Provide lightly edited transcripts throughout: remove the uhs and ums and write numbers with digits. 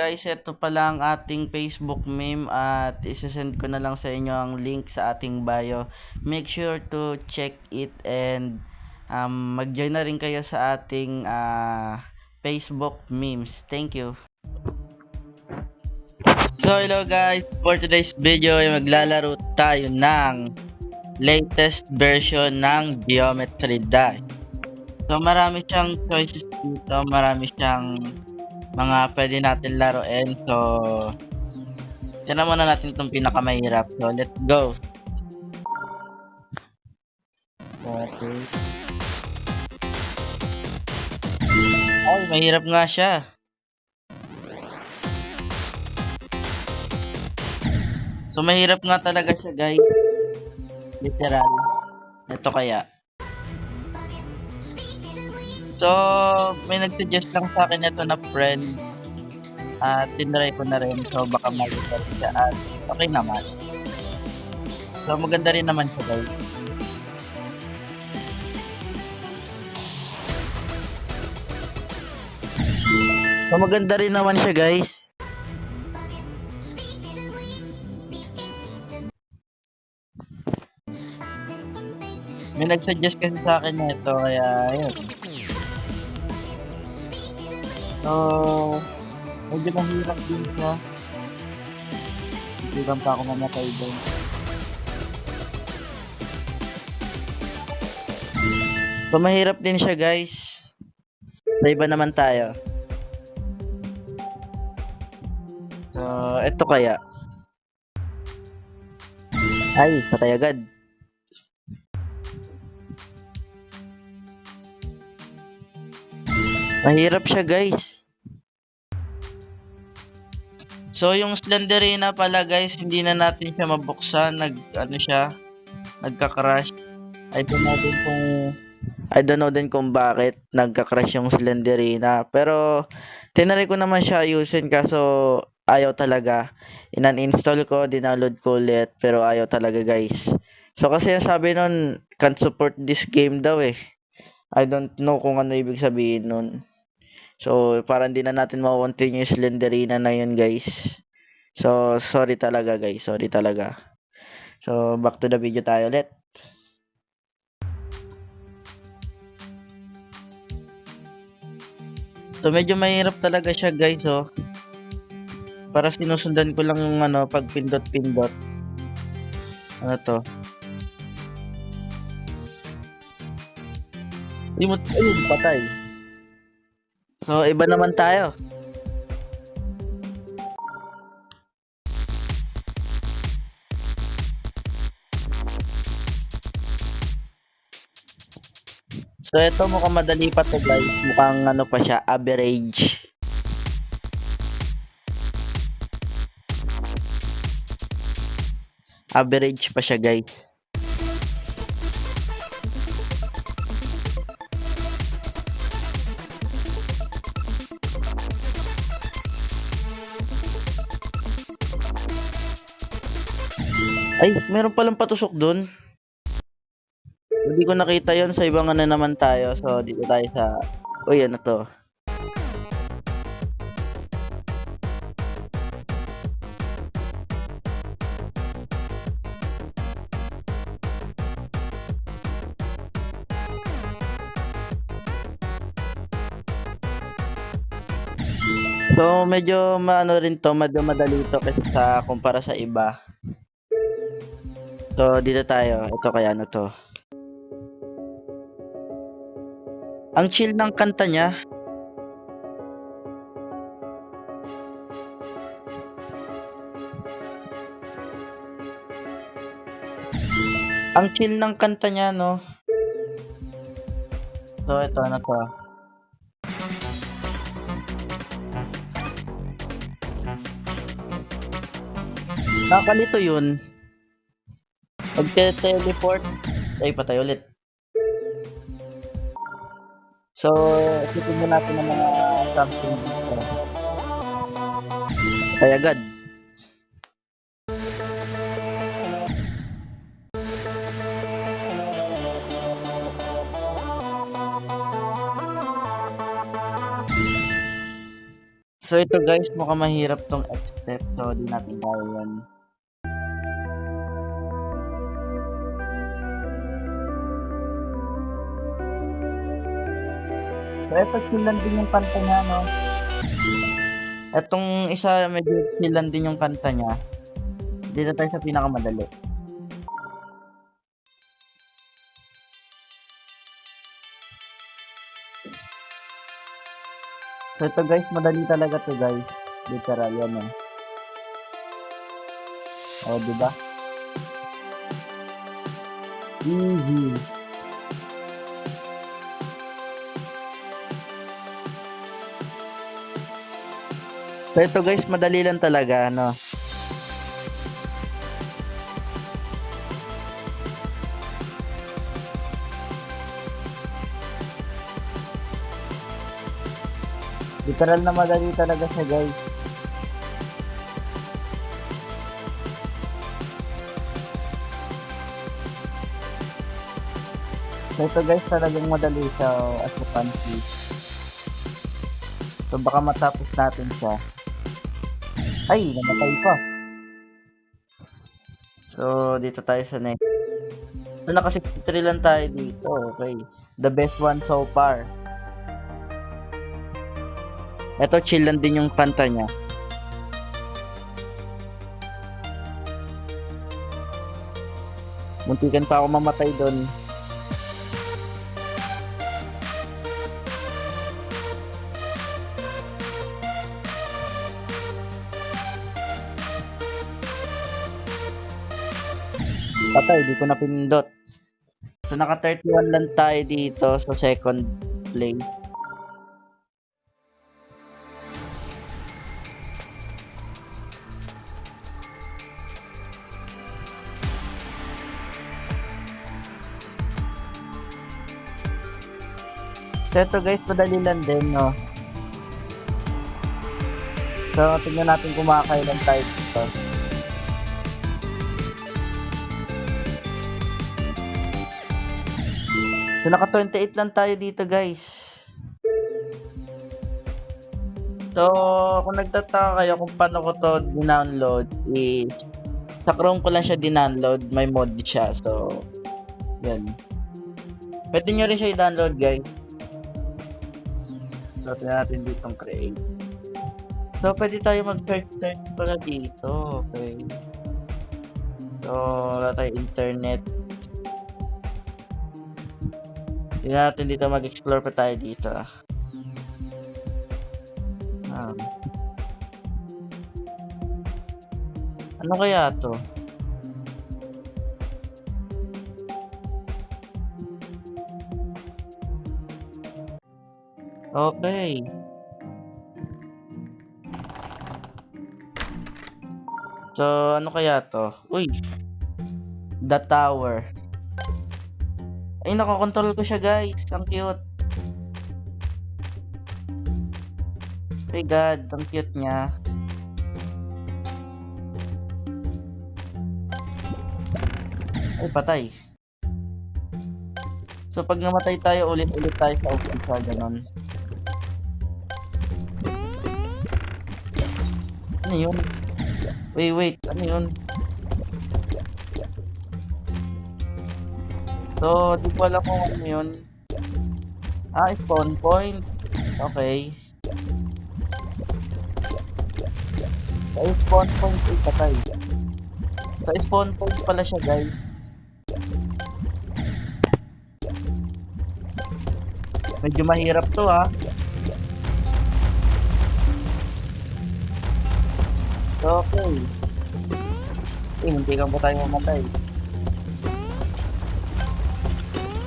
guys, ito pala ang ating Facebook meme at isesend ko na lang sa inyo ang link sa ating bio. Make sure to check it and mag-join na rin kayo sa ating Facebook memes. Thank you. So hello guys, for today's video ay maglalaro tayo ng latest version ng Geometry Dash. So marami siyang choices dito, marami siyang mga pwede natin laruin. So tinan muna natin itong pinakamahirap. So let's go. Okay. Ay, mahirap nga siya. So mahirap nga talaga siya guys. Literal. Ito kaya. So may nag-suggest lang sa akin ito na friend. Tinry ko na rin. So baka maganda rin siya. At okay naman. So maganda rin naman siya guys. So maganda rin naman siya guys. May nag-suggest kasi sa akin na ito, kaya ayun. So, medyo mahirap din siya. Hindi lang pa ako mamatay doon. So, mahirap din siya guys. Sa iba naman tayo. So, ito kaya. Ay, patay agad. Mahirap siya guys. So yung Slenderina pala guys, hindi na natin siya mabuksan. Nagka-crash. I don't know din kung bakit nagka-crash yung Slenderina. Pero tinry ko naman siya ayusin kaso ayaw talaga. Inan-install ko, dinownload ko ulit pero ayaw talaga guys. So kasi sabi nun, can't support this game daw eh. I don't know kung ano ibig sabihin nun. So, parang di na natin ma-continue yung Slenderina na yun, guys. So, sorry talaga, guys. Sorry talaga. So, back to the video tayo ulit. So, medyo mahirap talaga siya, guys, oh. Para sinusundan ko lang yung pag pindot-pindot. Ano to? Ayun, patay. So, iba naman tayo. So, ito mukhang madali pa to guys. Mukhang pa siya, average. Average pa siya guys. Ay, meron palang patusok dun. Hindi ko nakita yon sa ibang naman tayo. So, dito tayo sa... Uy, ano to? So, medyo rin to, medyo madali to kasi sa kumpara sa iba. So, dito tayo. Ito kaya ano to. Ang chill ng kanta niya. Ang chill ng kanta niya, no? So, ito ano to. Nakakalito yun. Pagka-teleport. Ay, patay ulit. So, isipin mo natin ng mga something dito. Patay agad. So ito guys, mukhang mahirap tong X step. So di natin kaya yan. So ito chill lang din yung kanta niya, no? Etong isa medyo chill lang din yung kanta niya. Dito tayo sa pinakamadali. So ito guys, madali talaga to guys. Literal yan eh. O, diba? Easy. So ito guys, madali lang talaga, ano. Literal na madali talaga siya guys. So ito guys, talagang madali siya as a fancy. So baka matapos natin siya. Ay, namatay pa. So dito tayo sa next. So naka 63 lang tayo dito. Okay. The best one so far. Ito chill lang din yung kanta niya. Muntikan pa ako mamatay doon. Patay, di ko na pinindot. So naka 31 lang tayo dito sa second play. So ito guys, madali lang din, no? So tingnan natin kung makakailan tayo dito. So naka 28 lang tayo dito guys. So kung nagtataka kayo kung paano ko to dinownload, is sa Chrome ko lang siya dinownload, may mod siya. So yan. Pwede nyo rin siya i-download guys. So tingnan natin ditong create. So pwede tayo mag-search pala dito. Okay. So wala tayo internet. Tingnan natin dito, mag-explore pa tayo dito. Ano kaya to? Okay. So, ano kaya to? Uy! The Tower. Ay, nakakontrol ko siya guys. Ang cute. My God, ang cute niya. Ay, patay. So, pag namatay tayo, ulit-ulit tayo sa umpisa, ganon. Ano yun? Wait, ano yun? So, di ko alam kung ano yun. Spawn point. Okay. Sa spawn point ay patay. Sa spawn point pala siya guys. Medyo mahirap to ha. So, okay. Hindi kang pa tayo mamatay.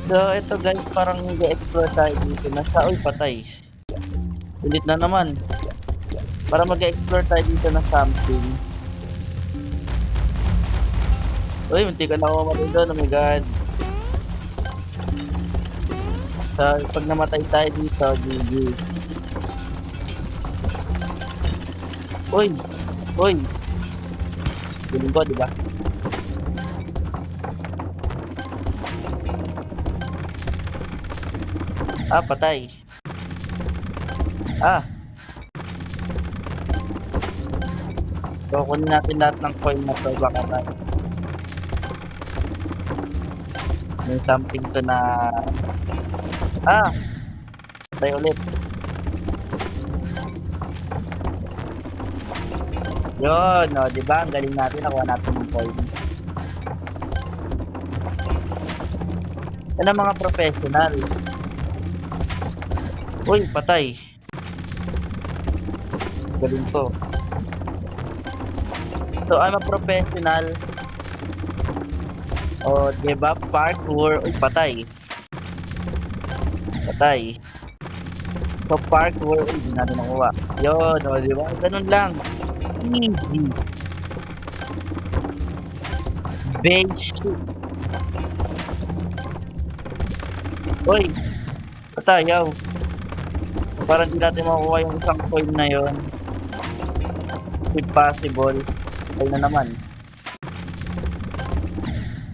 So, ito guys, parang mag-explore tayo dito na siya. Uy, patay. Ulit na naman. Para mag-explore tayo dito na something. Uy, munti ka na ako mamatay doon. Oh my God. So, pag namatay tayo dito, GG. Uy! Galing ko, diba? Patay. So, kunin natin lahat ng coin na to. Baka may something to na... Ah! Tayo ulit. Yun, no, di ba? Ang galing natin. Nakuha natin ng coin. Yan ang mga professional. Uy, patay. Galing ko. So, I'm a professional. O, diba? Parkour. Uy, patay. Patay. So, parkour. Uy, hindi natin nakuha. Yun, o, diba? Ganun lang. Easy. Basic. Uy, patay, yaw. So, parang di natin makuha yung isang coin na yon. If possible. Ay na naman.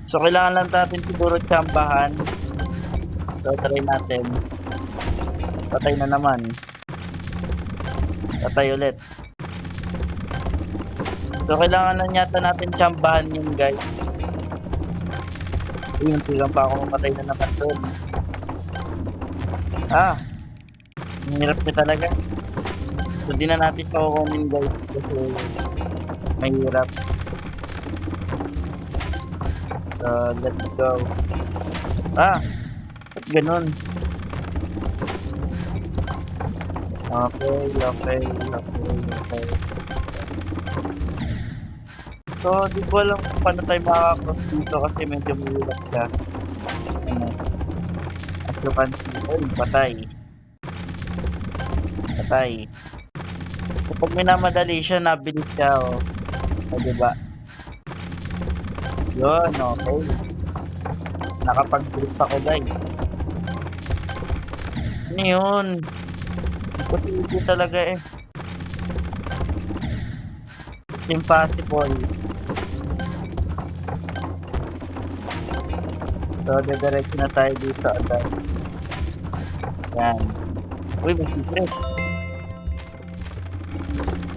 So, kailangan lang natin siguro tsambahan. So, try natin. Patay na naman. Patay ulit. So, kailangan lang yata natin tsambahan yun, guys. Ayun, tigang pa ako mapatay na naman doon. Ah! Ang hirap niya talaga. So, di na natin pakukunin, guys. Kasi mahirap. So, let's go. Ah! Ba't ganun? Okay, okay, okay, okay. So, di ko alam kung paano tayo makakross dito kasi medyo mahirap siya. Ano? As you can see, uy, patay. Patay. So, pag minamadali siya, nabilis siya, oh. O, diba? Yun, okay. Nakapag-grip ako, guys. Ano yun? Hindi talaga eh. It's impossible. So, dediretso na tayo dito agad. Yan. Uy, may secret.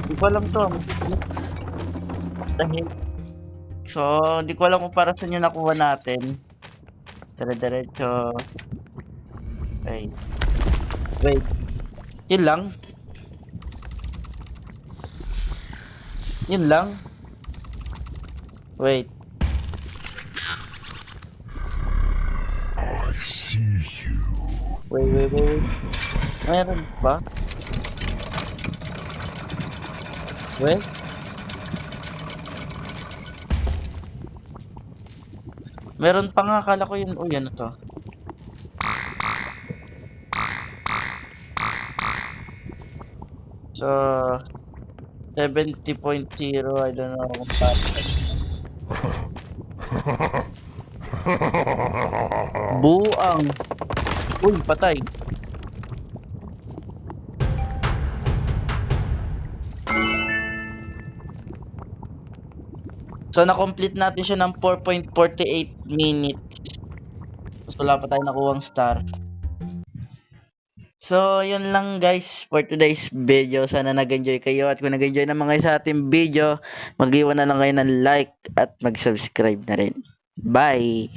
Hindi ko alam to. May secret. Dahil. So, hindi ko alam kung para saan yung nakuha natin. Dire-diretso. Okay. Wait. Yun lang? Yun lang? Wait. I see you. Wait. Meron ba? Wait. Meron pa nga, akala ko yun. Uy, ano to? So, 70.0, I don't know kung paano. Buang. Uy, patay. So, na-complete natin siya ng 4.48 minutes. So, wala pa tayo nakuhang star. So, yun lang guys for today's video. Sana nag-enjoy kayo. At kung nag-enjoy na mga sa ating video, mag-iwan na lang kayo ng like at mag-subscribe na rin. Bye!